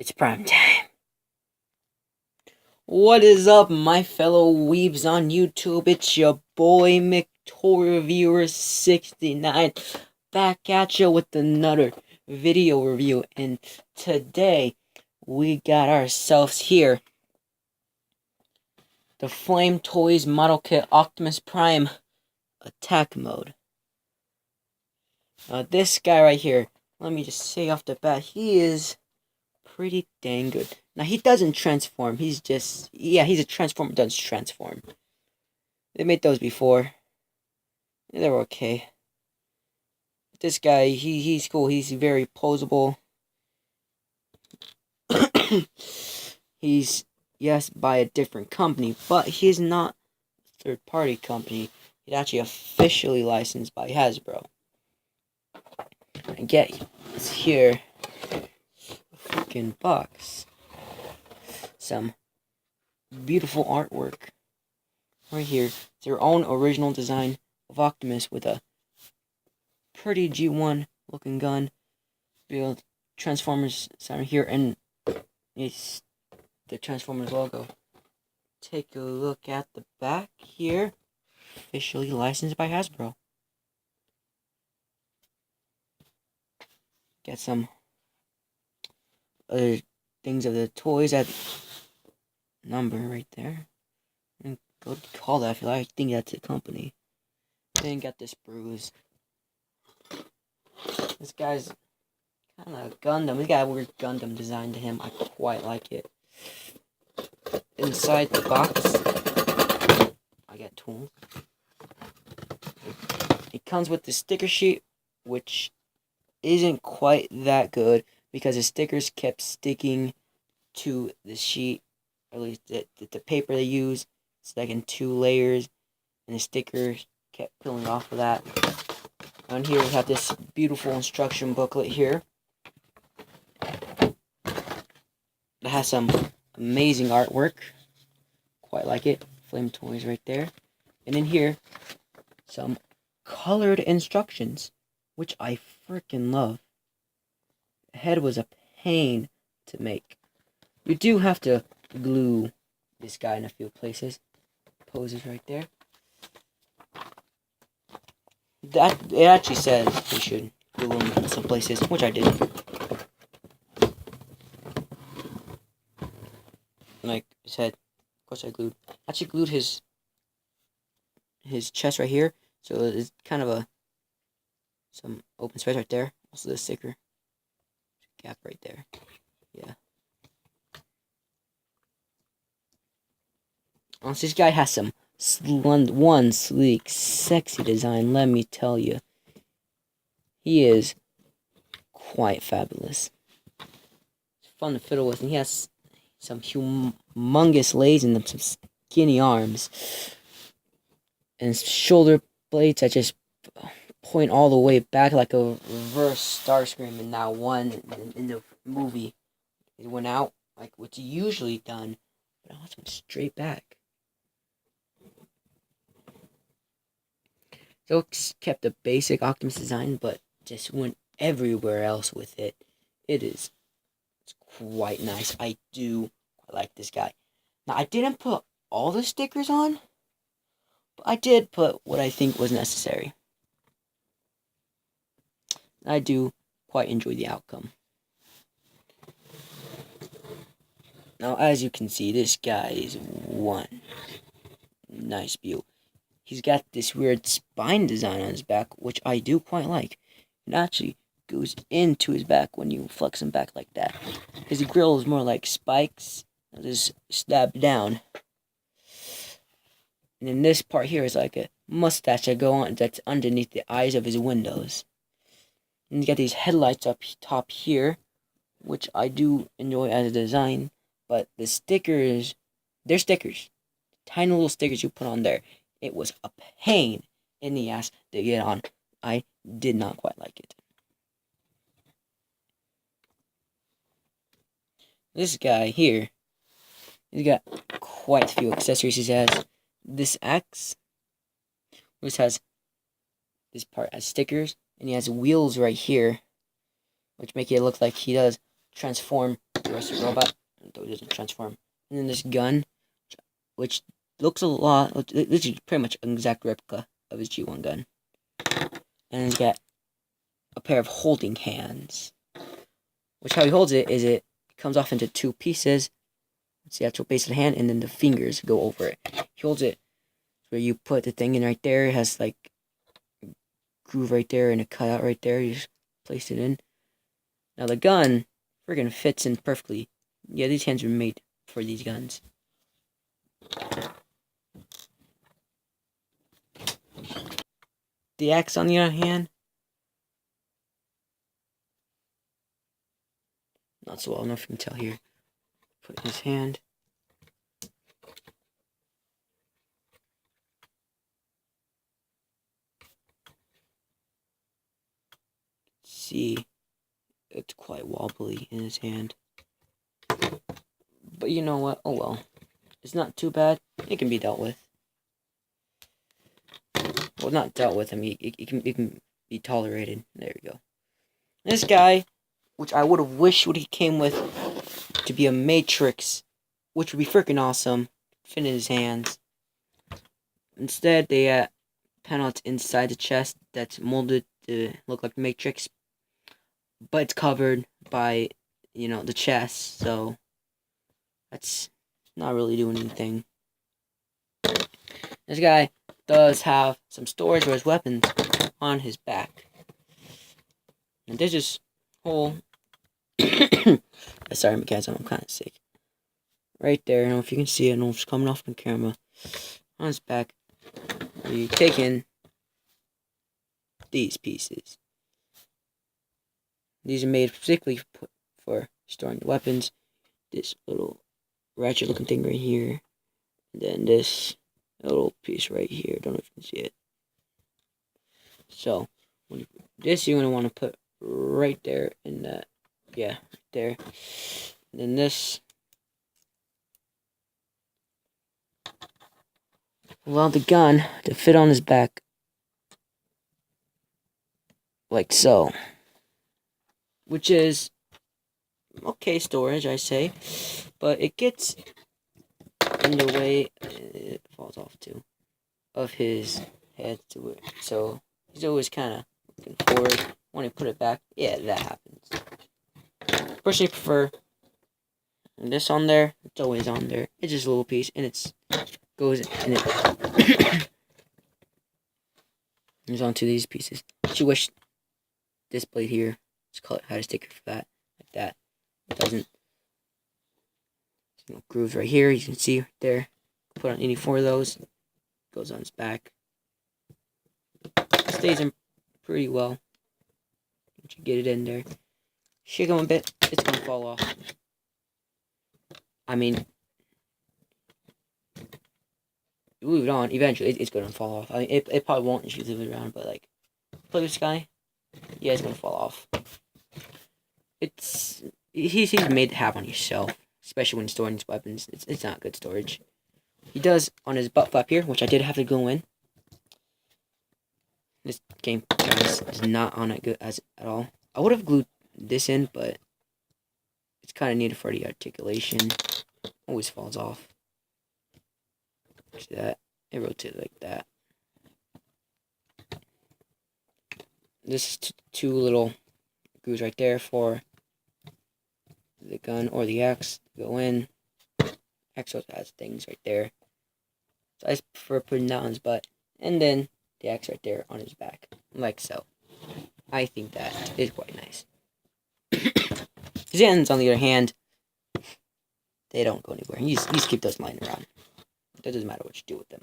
It's prime time. What is up, my fellow weebs on YouTube? It's your boy McToyReviewer69 back at you with another video review. And today we got ourselves here the Flame Toys Model Kit Optimus Prime Attack Mode. This guy right here, let me just say off the bat, he is pretty dang good. Now, he doesn't transform. He's just... yeah, he's a transformer, does transform. They made those before. They were okay. This guy, he's cool. He's very posable. He's, yes, by a different company, but he's not a third-party company. He's actually officially licensed by Hasbro. And get this here. Freaking box. Some beautiful artwork right here. It's their own original design of Optimus with a pretty G1 looking gun. Build Transformers sound here, and it's the Transformers logo. Take a look at the back here. Officially licensed by Hasbro. Get some other things of the toys at number right there. And go call that if you like. I think that's the company. Then got this bruise. This guy's kind of Gundam. He's got a weird Gundam design to him. I quite like it. Inside the box, I got tools. It comes with the sticker sheet, which isn't quite that good because the stickers kept sticking to the sheet, or at least the paper they use. It's like in 2 layers, and the stickers kept peeling off of that. On here we have this beautiful instruction booklet here. It has some amazing artwork. Quite like it. Flame Toys right there. And in here, some colored instructions, which I freaking love. The head was a pain to make. You do have to glue this guy in a few places. Poses right there. That it actually says you should glue them in some places, which I did. Like his head, of course I actually glued his chest right here, so it's kind of some open space right there. Also the sticker gap right there. Yeah. Honestly, this guy has some one sleek, sexy design, let me tell you. He is quite fabulous. It's fun to fiddle with, and he has some humongous legs and some skinny arms. And shoulder blades that just point all the way back like a reverse Starscream in that one in the movie. It went out like what's usually done, but now it's went straight back. So it's kept the basic Optimus design, but just went everywhere else with it. It's quite nice. I do quite like this guy. Now, I didn't put all the stickers on, but I did put what I think was necessary. I do quite enjoy the outcome. Now, as you can see, this guy is one nice view. He's got this weird spine design on his back, which I do quite like. It actually goes into his back when you flex him back like that. His grill is more like spikes. I'll just stab down. And then this part here is like a mustache that's underneath the eyes of his windows. And you got these headlights up top here, which I do enjoy as a design. But the stickers, they're stickers. Tiny little stickers you put on there. It was a pain in the ass to get on. I did not quite like it. This guy here, he's got quite a few accessories. He has this axe, which has this part as stickers, and he has wheels right here, which make it look like he does transform the rest of the robot, though it doesn't transform. And then this gun, which looks a lot, this is pretty much an exact replica of his G1 gun. And he's got a pair of holding hands, which how he holds it is it comes off into two pieces. It's the actual base of the hand, and then the fingers go over it. He holds it where you put the thing in right there. It has like a groove right there and a cutout right there. You just place it in. Now the gun friggin' fits in perfectly. Yeah, these hands were made for these guns. The axe, on the other hand, not so well. I don't know if you can tell here. Put in his hand. See, it's quite wobbly in his hand. But you know what? Oh well. It's not too bad. It can be dealt with. Well, not dealt with. I mean, it can be tolerated. There we go. This guy, which I would have wished what he came with to be a matrix, which would be freaking awesome, fit in his hands. Instead, they panels inside the chest that's molded to look like the matrix, but it's covered by, you know, the chest, so that's not really doing anything. This guy does have some storage for his weapons on his back. And there's this whole sorry, guys, I'm kind of sick. Right there, I don't know if you can see it, I know it's coming off the camera. On his back, you take in these pieces. These are made particularly for storing the weapons. This little ratchet looking thing right here. And then this little piece right here. Don't know if you can see it. So, this you're going to want to put right there in that. Yeah, right there. And then this. Allow the gun to fit on his back. Like so. Which is okay storage, I say. But it gets in the way, it falls off too, of his head to it. So he's always kind of looking forward. When I put it back, yeah, that happens. Personally prefer this on there. It's always on there. It's just a little piece, and it goes in it. It's onto these pieces. She wished this blade here, had a sticker for that, like that. It doesn't. Grooves right here, you can see right there. Put on any four of those. Goes on his back. Stays in pretty well. Once you get it in there. Shake them a bit, it's gonna fall off. I mean, you move it on, eventually it's gonna fall off. I mean, it probably won't if you leave it around, but like, play with this guy, yeah, it's gonna fall off. He's made to have on yourself. Especially when storing his weapons. It's not good storage. He does on his butt flap here, which I did have to glue in. This game, guys, is not on it good at all. I would have glued this in, but it's kind of needed for the articulation. Always falls off. See that? It rotates like that. This is two little grooves right there for the gun or the axe to go in. Axe also has things right there. So I prefer putting that on his butt. And then the axe right there on his back. Like so. I think that is quite nice. His hands, on the other hand, they don't go anywhere. You just keep those lying around. It doesn't matter what you do with them.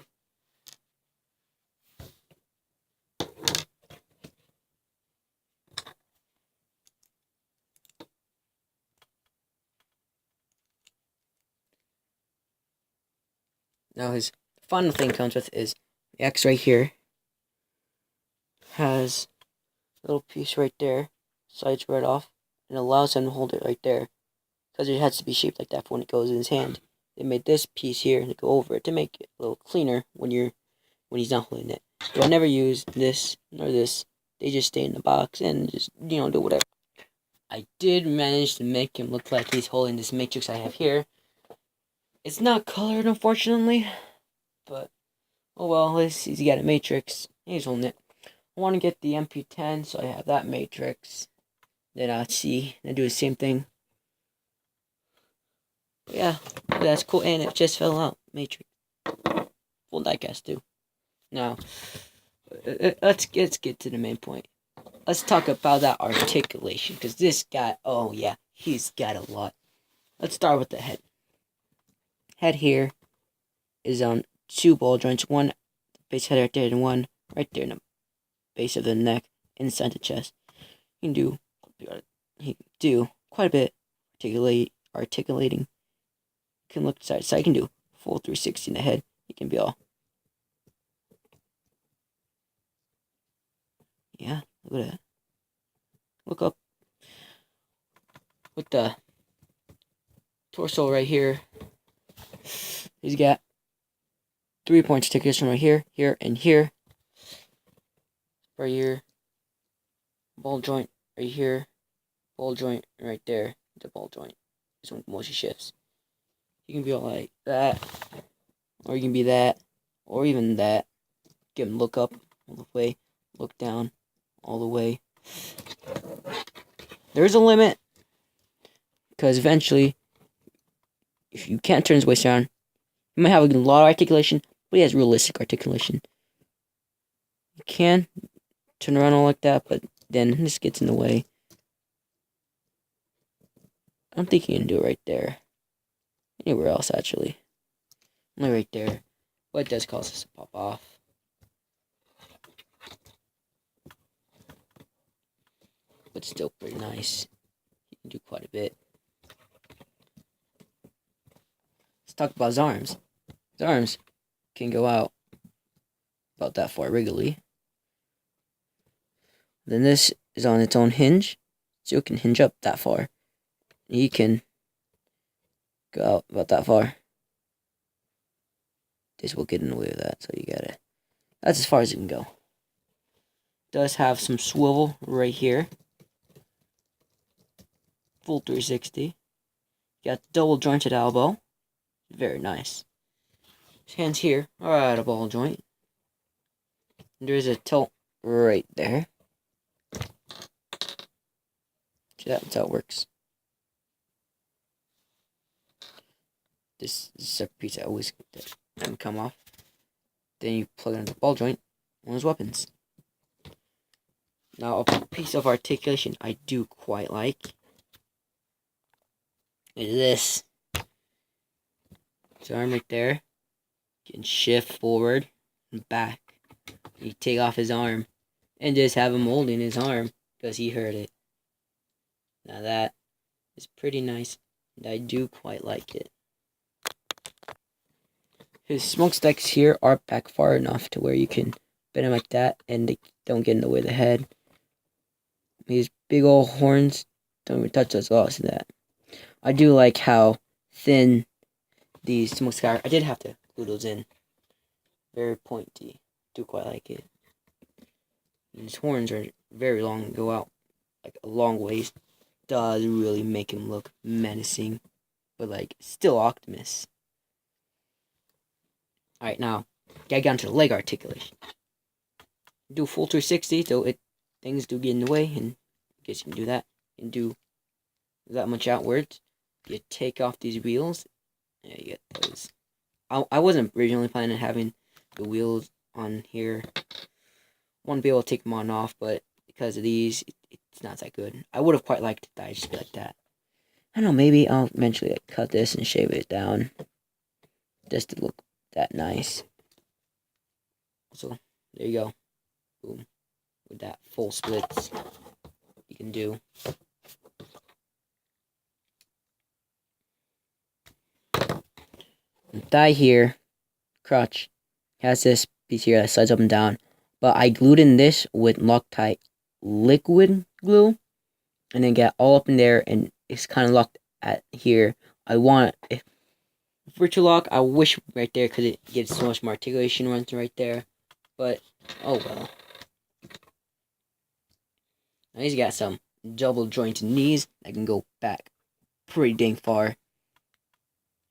Now his final thing comes with is the X right here. Has a little piece right there, slides right off, and allows him to hold it right there. Because it has to be shaped like that for when it goes in his hand. They made this piece here to go over it to make it a little cleaner when he's not holding it. So I never use this nor this. They just stay in the box and just, you know, do whatever. I did manage to make him look like he's holding this matrix I have here. It's not colored, unfortunately, but oh well, at least he's got a matrix. He's holding it. I want to get the MP10, so I have that matrix. Then I'll see, and do the same thing. But yeah, that's cool, and it just fell out. Matrix. Full diecast too. Now, let's get to the main point. Let's talk about that articulation, because this guy, oh yeah, he's got a lot. Let's start with the head. Head here is on 2 ball joints, one base head right there, and one right there in the base of the neck, inside the chest. He can do quite a bit articulating. He can look side to side. He can do full 360 in the head. He can be all, yeah, look at that. Look up with the torso right here. He's got 3-point stickers from right here, here, and here. Right here. Ball joint right here. Ball joint right there. The ball joint. This one motion shifts. You can be all like that. Or you can be that. Or even that. Get him look up all the way. Look down all the way. There's a limit. Because eventually, if you can't turn his waist around, you might have a lot of articulation, but he has realistic articulation. You can turn around all like that, but then this gets in the way. I don't think you can do it right there. Anywhere else, actually. Only right there. But it does cause us to pop off. But still pretty nice. You can do quite a bit. Let's talk about his arms. His arms can go out about that far regularly. Then this is on its own hinge, so it can hinge up that far. He can go out about that far. This will get in the way of that, so you gotta. That's as far as it can go. Does have some swivel right here. Full 360. Got double jointed elbow. Very nice. His hands here are at a ball joint. There's a tilt right there. So that's how it works. This is a piece that always doesn't come off. Then you plug it into the ball joint on his weapons. Now, a piece of articulation I do quite like is this. His arm right there. You can shift forward and back. You take off his arm and just have him holding his arm because he hurt it. Now that is pretty nice, and I do quite like it. His smokestacks here are back far enough to where you can bend him like that and they don't get in the way of the head. These big old horns don't even touch us. Oh, see that. I do like how thin these smokestacks are. I did have to glue those in. Very pointy. Do quite like it. And his horns are very long and go out like a long ways. Does really make him look menacing, but like still Optimus. Alright, now get down to the leg articulation. Do full 360, so things do get in the way, and I guess you can do that. You can do that much outwards. You take off these wheels. Yeah, you get those. I wasn't originally planning on having the wheels on here. Want to be able to take them on and off, but because of these, it's not that good. I would have quite liked that just be like that. I don't know, maybe I'll eventually cut this and shave it down just to look that nice. So there you go. Boom. With that full splits you can do. The thigh here, crotch, has this piece here that slides up and down. But I glued in this with Loctite liquid glue. And then get all up in there and it's kind of locked at here. I want if virtual lock, I wish right there because it gives so much more articulation runs right there. But oh well. Now he's got some double jointed knees that can go back pretty dang far.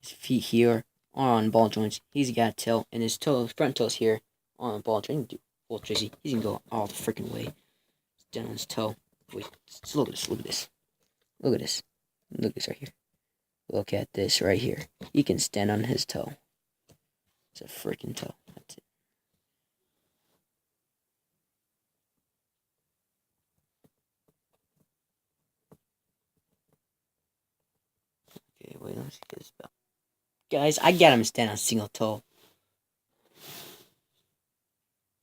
His feet here are on ball joints. He's got a tail, and his front toes here on ball joint. Full Tracy. He's gonna go all the freaking way. Down on his toe. Wait, just look at this. Look at this. Look at this. Look at this right here. Look at this right here. He can stand on his toe. It's a freaking toe. That's it. Okay, wait, let me see this spell. Guys, I got him to stand on a single toe.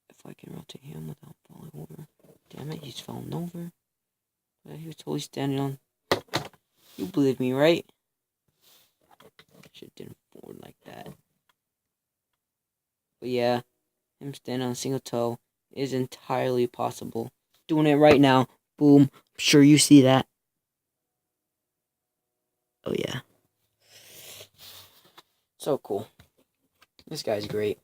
If I can rotate him without falling over. Damn it, he's falling over. He was totally standing on. You believe me, right? Should have done forward like that. But yeah, him standing on a single toe is entirely possible. Doing it right now. Boom. I'm sure you see that. Oh yeah. So cool. This guy's great.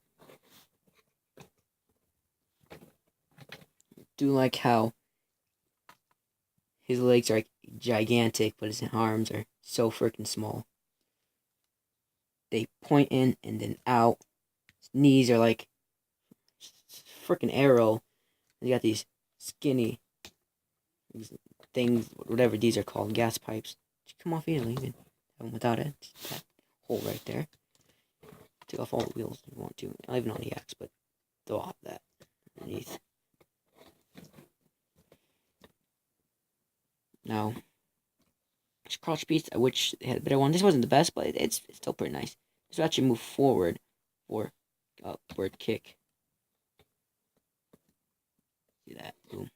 Do like how his legs are like gigantic, but his arms are so freaking small. They point in and then out. His knees are like freaking arrow. And you got these skinny things, whatever these are called, gas pipes. Just come off easily, even without it. Just that hole right there. Take off all the wheels if you want to. Not even on the axe, but throw off that underneath. Now, this crotch piece, I wish they had a better one. This wasn't the best, but it's still pretty nice. This will actually move forward for upward kick. See that? Boom.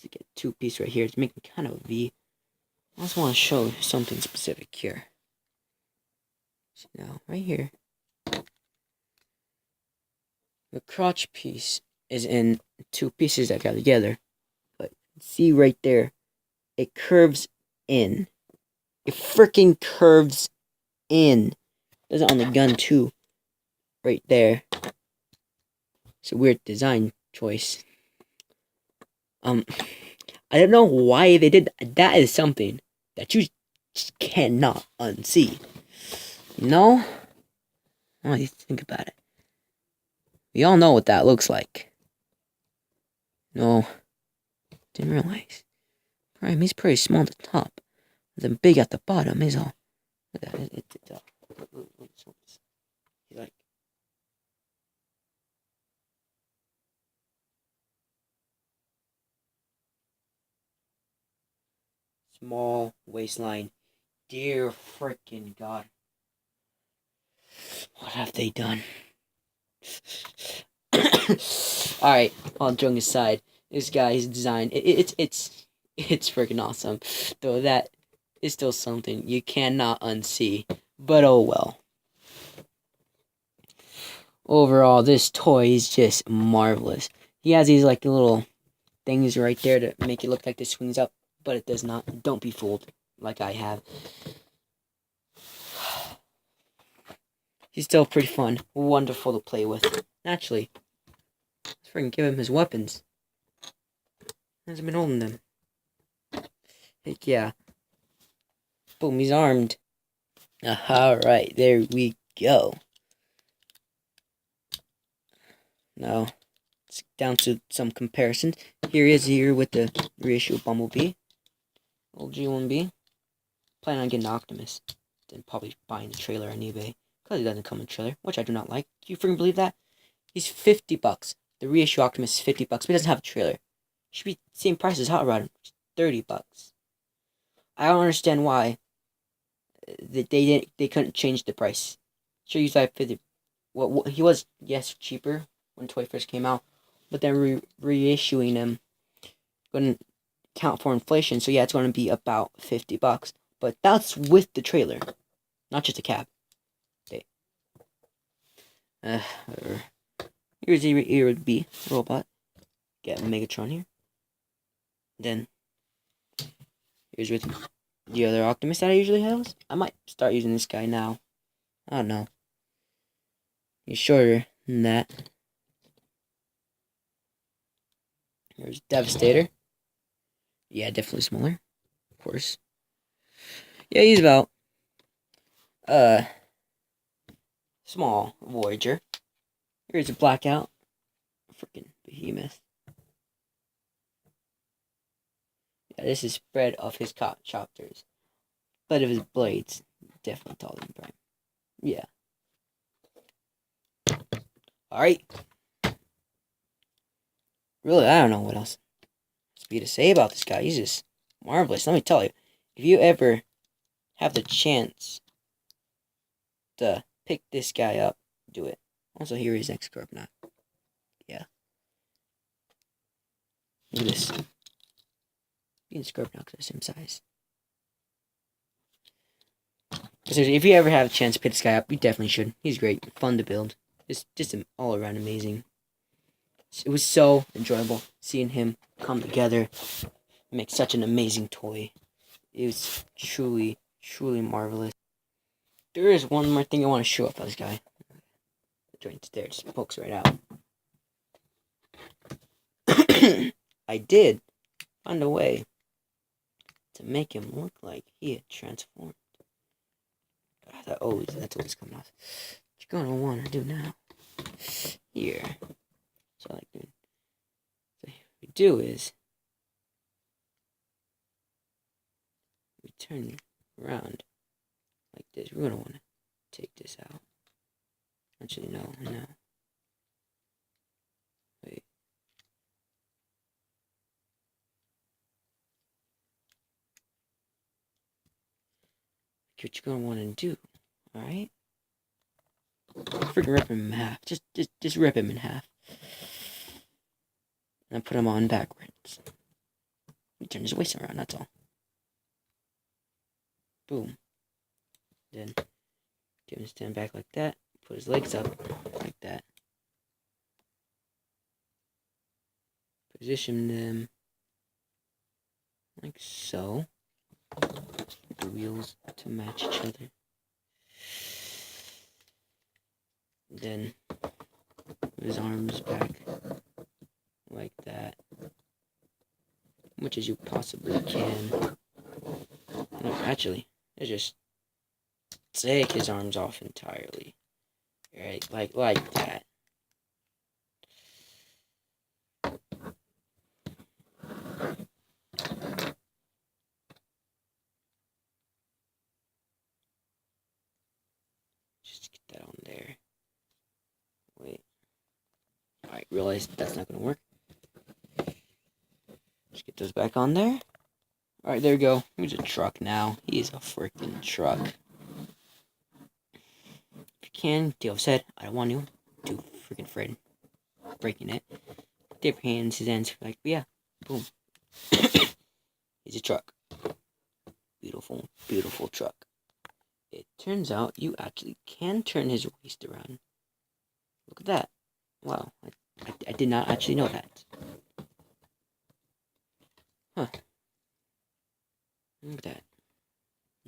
To get two piece right here. It's making kind of a V. I also want to show something specific here. So now, right here, the crotch piece is in two pieces that got together. But see right there, it curves in. It freaking curves in. Does it on the gun too. Right there. It's a weird design choice. I don't know why they did that. That is something that you just cannot unsee. You know? Well, you think about it. We all know what that looks like. No. Didn't realize. Right, he's pretty small at the top. Then big at the bottom is all. Look at that. He's like. Small waistline. Dear freaking God. What have they done? Alright, all joking aside, this guy's design, it's freaking awesome. Though that is still something you cannot unsee. But oh well. Overall, this toy is just marvelous. He has these like little things right there to make it look like this swings up, but it does not. Don't be fooled like I have. He's still pretty fun. Wonderful to play with. Actually, let's freaking give him his weapons. He hasn't been holding them. Heck yeah. Boom, he's armed. Alright, there we go. Now, it's down to some comparisons. Here he is here with the reissue of Bumblebee. Old G1B. Planning on getting Optimus. Then probably buying the trailer on eBay. Because it doesn't come in a trailer, which I do not like. Do you freaking believe that? He's $50. The reissue Optimus is $50, but he doesn't have a trailer. Should be the same price as Hot Rod. $30. I don't understand why they couldn't change the price. Sure, you said 50. Well, he was, yes, cheaper when toy first came out, but then reissuing them going to count for inflation. So yeah, it's going to be about $50, but that's with the trailer, not just a cab. Okay. Here's here would be robot. Get Megatron here. Then here's with the other Optimus that I usually have. I might start using this guy now. I don't know. He's shorter than that. Here's Devastator. Yeah, definitely smaller. Of course. Yeah, he's about small Voyager. Here's a Blackout. Freaking behemoth. Yeah, this is spread of his chopters. But of his blades, definitely taller than Prime. Yeah. Alright. Really, I don't know what else to say about this guy. He's just marvelous. Let me tell you, if you ever have the chance to pick this guy up, do it. Also, here is next Scorpionaut. Yeah. Look at this. Being Scorpionauts are the same size. If you ever have a chance to pick this guy up, you definitely should. He's great. Fun to build. Just all around amazing. It was so enjoyable seeing him come together, make such an amazing toy. It was truly, truly marvelous. There is one more thing I want to show about this guy. The joint there just pokes right out. I did find a way to make him look like he had transformed. That's always coming off. What you're gonna want to do now? Here. So I like doing. So what we do is we turn around like this. We're gonna want to take this out. Actually, no. Wait. What you're gonna want to do? All right. Freaking rip him in half. Just rip him in half. And put him on backwards. You turn his waist around, that's all. Boom. Then give him stand back like that. Put his legs up like that. Position them like so. The wheels to match each other. Then his arms back like that, much as you possibly can. No, actually, just take his arms off entirely, right? Like that. Just get that on there. Wait. Alright, realize that's not gonna work. Just get those back on there. Alright, there we go. He's a truck now. He's a freaking truck. If you can, Dale said, I don't want you to freaking afraid breaking it. Dip hands, his ends, like, yeah, boom. He's a truck. Beautiful, beautiful truck. It turns out you actually can turn his waist around. Look at that. Wow, I did not actually know that. Huh. Look at that.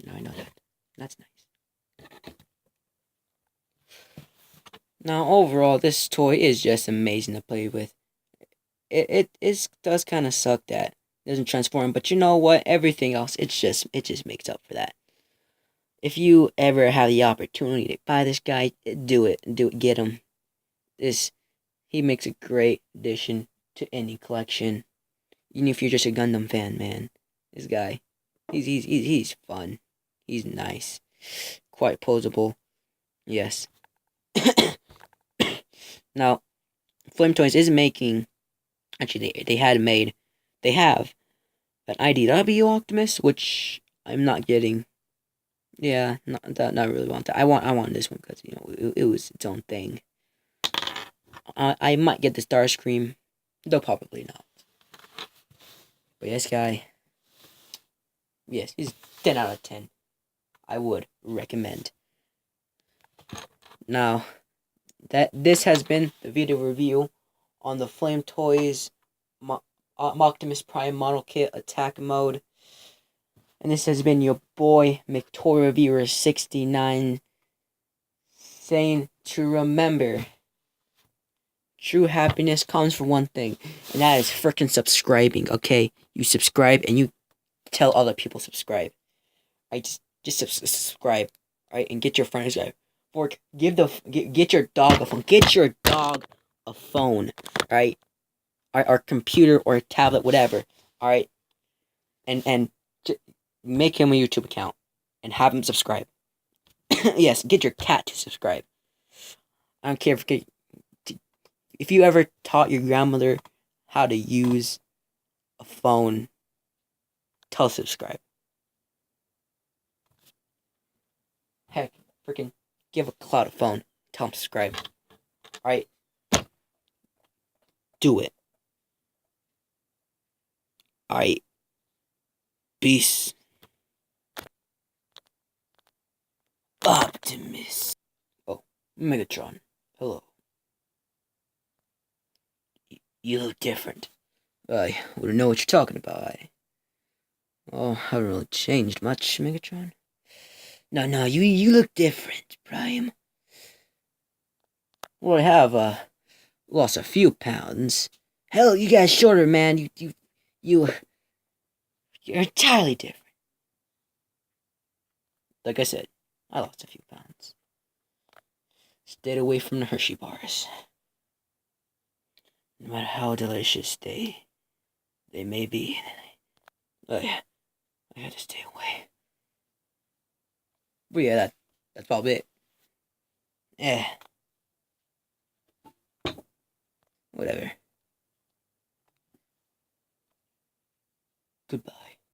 Now I know that. That's nice. Now, overall, this toy is just amazing to play with. It does kind of suck that it doesn't transform, but you know what? Everything else, it just makes up for that. If you ever have the opportunity to buy this guy, do it. Get him. He makes a great addition to any collection. Even if you're just a Gundam fan, man, this guy, he's fun. He's nice, quite posable. Yes. Now, Flame Toys is making. Actually, they have an IDW Optimus, which I'm not getting. Yeah, not really want that. I want this one because it was its own thing. I might get the Starscream, though probably not. But this guy, yes, he's 10 out of 10. I would recommend. Now, this has been the video review on the Flame Toys Optimus Prime Model Kit Attack Mode. And this has been your boy, McToyReviewer69, saying to remember, True happiness comes from one thing, and that is freaking subscribing. Okay, you subscribe and you tell other people subscribe. I just subscribe, right, and get your friends to subscribe. Or get your dog a phone. Get your dog a phone, right? Or computer or a tablet, whatever. All right, and make him a YouTube account and have him subscribe. Yes, get your cat to subscribe. I don't care if you ever taught your grandmother how to use a phone, tell her to subscribe. Heck, freaking give a cloud a phone, tell him to subscribe. Alright? Do it. Alright. Peace. Optimus. Oh, Megatron. Hello. You look different. I wouldn't know what you're talking about. I haven't really changed much, Megatron. No, you look different, Prime. Well, I have, lost a few pounds. Hell, you guys shorter, man. You're entirely different. Like I said, I lost a few pounds. Stayed away from the Hershey bars. No matter how delicious they may be, I had to stay away. But yeah, that's probably it. Eh. Whatever. Goodbye.